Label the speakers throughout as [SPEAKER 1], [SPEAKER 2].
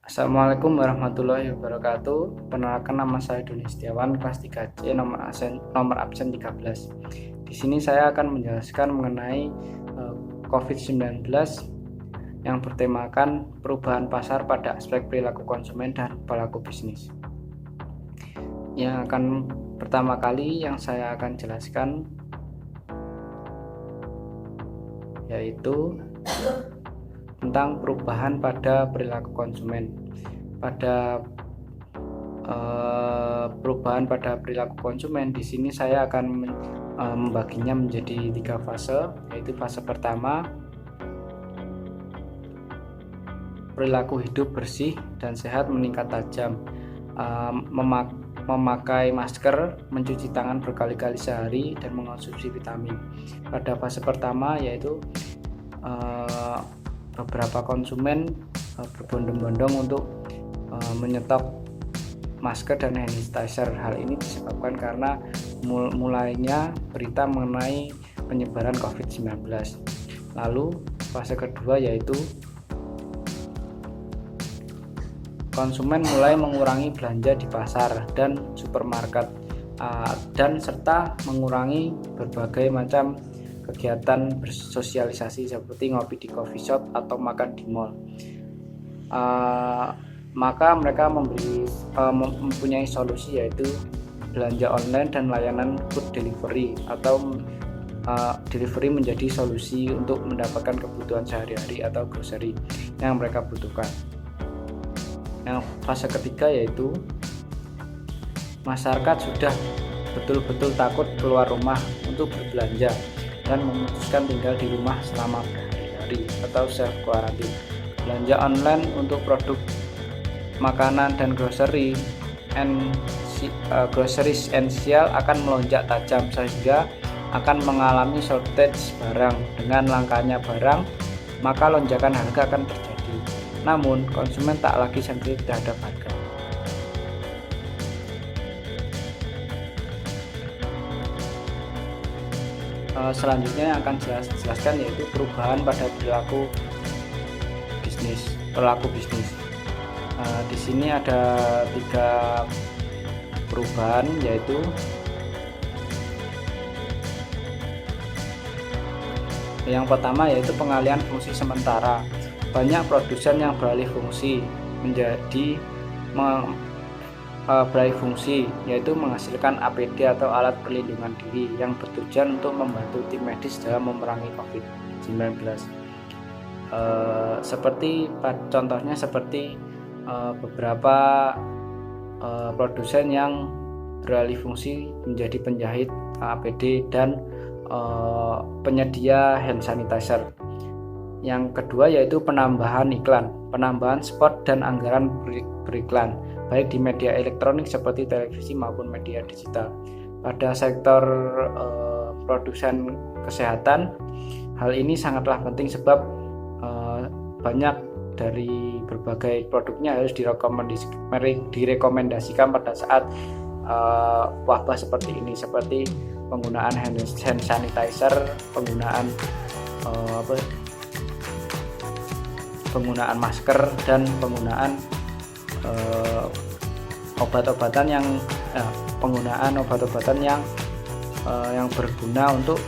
[SPEAKER 1] Assalamualaikum warahmatullahi wabarakatuh. Perkenalkan, nama saya Doni Setiawan, kelas 3C, nomor absen 13. Di sini saya akan menjelaskan mengenai COVID-19 yang bertemakan perubahan pasar pada aspek perilaku konsumen dan pelaku bisnis. Yang akan pertama kali yang saya akan jelaskan yaitu tentang perubahan pada perilaku konsumen. Pada perubahan pada perilaku konsumen di sini saya akan membaginya menjadi 3 fase, yaitu fase pertama perilaku hidup bersih dan sehat meningkat tajam, memakai masker, mencuci tangan berkali-kali sehari, dan mengonsumsi vitamin. Pada fase pertama yaitu beberapa konsumen berbondong-bondong untuk menyetok masker dan hand sanitizer. Hal ini disebabkan karena mulainya berita mengenai penyebaran COVID-19. Lalu fase kedua yaitu konsumen mulai mengurangi belanja di pasar dan supermarket dan serta mengurangi berbagai macam kegiatan bersosialisasi seperti ngopi di coffee shop atau makan di mall. Maka mereka mempunyai solusi, yaitu belanja online dan layanan food delivery atau delivery menjadi solusi untuk mendapatkan kebutuhan sehari-hari atau grocery yang mereka butuhkan. Yang fase ketiga yaitu masyarakat sudah betul-betul takut keluar rumah untuk berbelanja dan memutuskan tinggal di rumah selama berhari-hari atau self quarantine. Belanja online untuk produk makanan dan grocery esensial akan melonjak tajam sehingga akan mengalami shortage barang. Dengan langkanya barang, maka lonjakan harga akan terjadi. Namun konsumen tak lagi sensitif terhadap harga. Selanjutnya yang akan jelaskan yaitu perubahan pada perilaku bisnis. Di sini ada 3 perubahan, yaitu yang pertama yaitu pengalihan fungsi sementara. Banyak produsen yang beralih fungsi yaitu menghasilkan APD atau alat perlindungan diri yang bertujuan untuk membantu tim medis dalam memerangi COVID-19. Contohnya seperti beberapa produsen yang beralih fungsi menjadi penjahit APD dan penyedia hand sanitizer. Yang kedua yaitu penambahan spot dan anggaran beriklan, baik di media elektronik seperti televisi maupun media digital. Pada sektor produsen kesehatan, hal ini sangatlah penting sebab banyak dari berbagai produknya harus direkomendasikan pada saat wabah seperti ini, seperti penggunaan hand sanitizer, penggunaan masker, dan penggunaan obat-obatan yang berguna untuk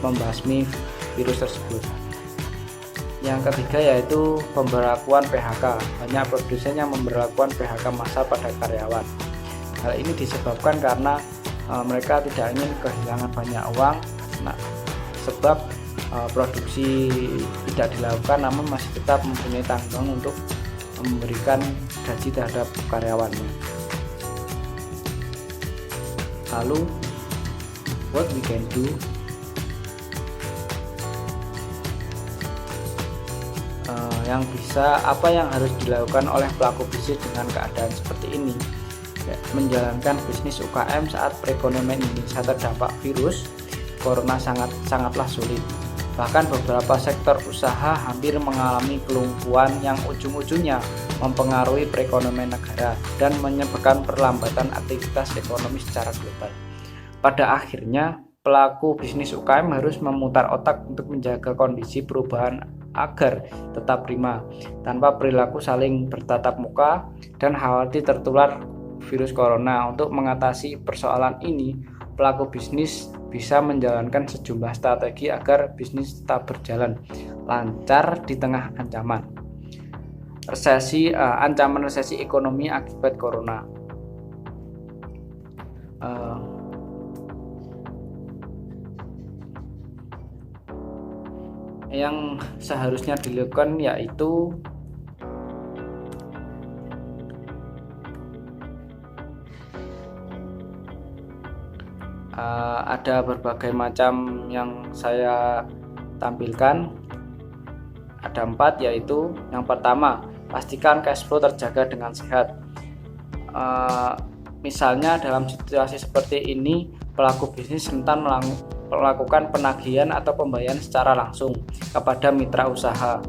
[SPEAKER 1] membasmi virus tersebut. Yang ketiga yaitu pemberlakuan PHK. Banyak produsen yang memberlakukan PHK massal pada karyawan. Hal ini disebabkan karena mereka tidak ingin kehilangan banyak uang, sebab produksi tidak dilakukan, namun masih tetap mempunyai tanggung untuk memberikan gaji terhadap karyawannya. Lalu what we can do? Apa yang harus dilakukan oleh pelaku bisnis dengan keadaan seperti ini? Menjalankan bisnis UKM saat perekonomian Indonesia terdampak virus corona sangatlah sulit. Bahkan beberapa sektor usaha hampir mengalami kelumpuhan yang ujung-ujungnya mempengaruhi perekonomian negara dan menyebabkan perlambatan aktivitas ekonomi secara global. Pada akhirnya, pelaku bisnis UKM harus memutar otak untuk menjaga kondisi perubahan agar tetap prima tanpa perilaku saling bertatap muka dan khawatir tertular virus corona. Untuk mengatasi persoalan ini, pelaku bisnis bisa menjalankan sejumlah strategi agar bisnis tetap berjalan lancar di tengah ancaman resesi ekonomi akibat corona. Yang seharusnya dilakukan yaitu ada berbagai macam yang saya tampilkan. Ada 4, yaitu yang pertama, pastikan cash flow terjaga dengan sehat. Misalnya dalam situasi seperti ini, pelaku bisnis rentan melakukan penagihan atau pembayaran secara langsung kepada mitra usaha.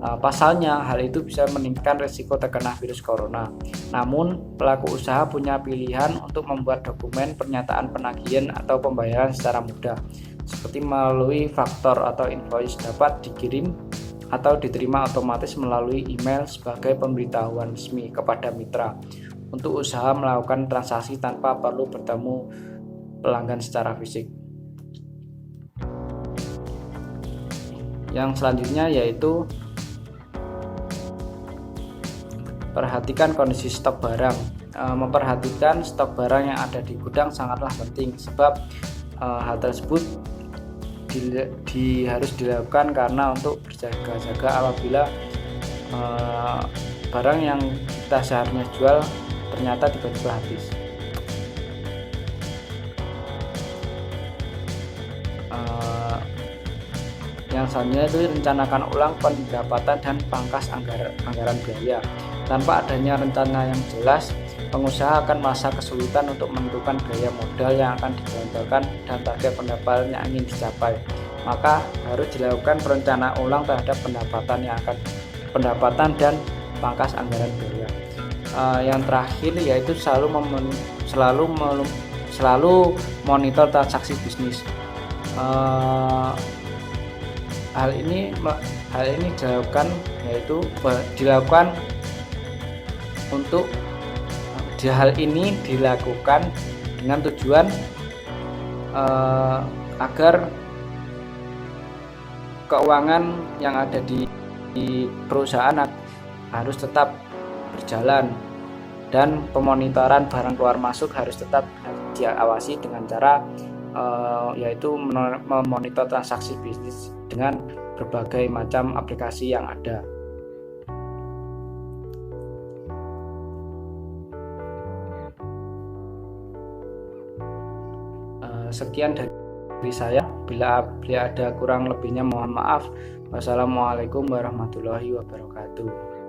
[SPEAKER 1] Pasalnya, hal itu bisa meningkatkan risiko terkena virus corona. Namun, pelaku usaha punya pilihan untuk membuat dokumen pernyataan penagihan atau pembayaran secara mudah, seperti melalui faktur atau invoice dapat dikirim atau diterima otomatis melalui email sebagai pemberitahuan resmi kepada mitra untuk usaha melakukan transaksi tanpa perlu bertemu pelanggan secara fisik. Yang selanjutnya yaitu perhatikan kondisi stok barang. Memperhatikan stok barang yang ada di gudang sangatlah penting, sebab hal tersebut harus dilakukan karena untuk berjaga-jaga apabila barang yang kita seharusnya jual ternyata tiba-tiba habis. Yang selanjutnya itu rencanakan ulang pendapatan dan pangkas anggaran biaya. Tanpa adanya rencana yang jelas, pengusaha akan merasa kesulitan untuk menentukan gaya modal yang akan digelontorkan dan target pendapatan yang ingin dicapai. Maka harus dilakukan perencanaan ulang terhadap pendapatan dan pangkas anggaran biaya. Yang terakhir yaitu selalu monitor transaksi bisnis. Hal ini dilakukan dengan tujuan agar keuangan yang ada di perusahaan harus tetap berjalan, dan pemonitoran barang keluar masuk harus tetap diawasi dengan cara yaitu memonitor transaksi bisnis dengan berbagai macam aplikasi yang ada. Sekian dari saya. Bila ada kurang lebihnya mohon maaf. Wassalamualaikum warahmatullahi wabarakatuh.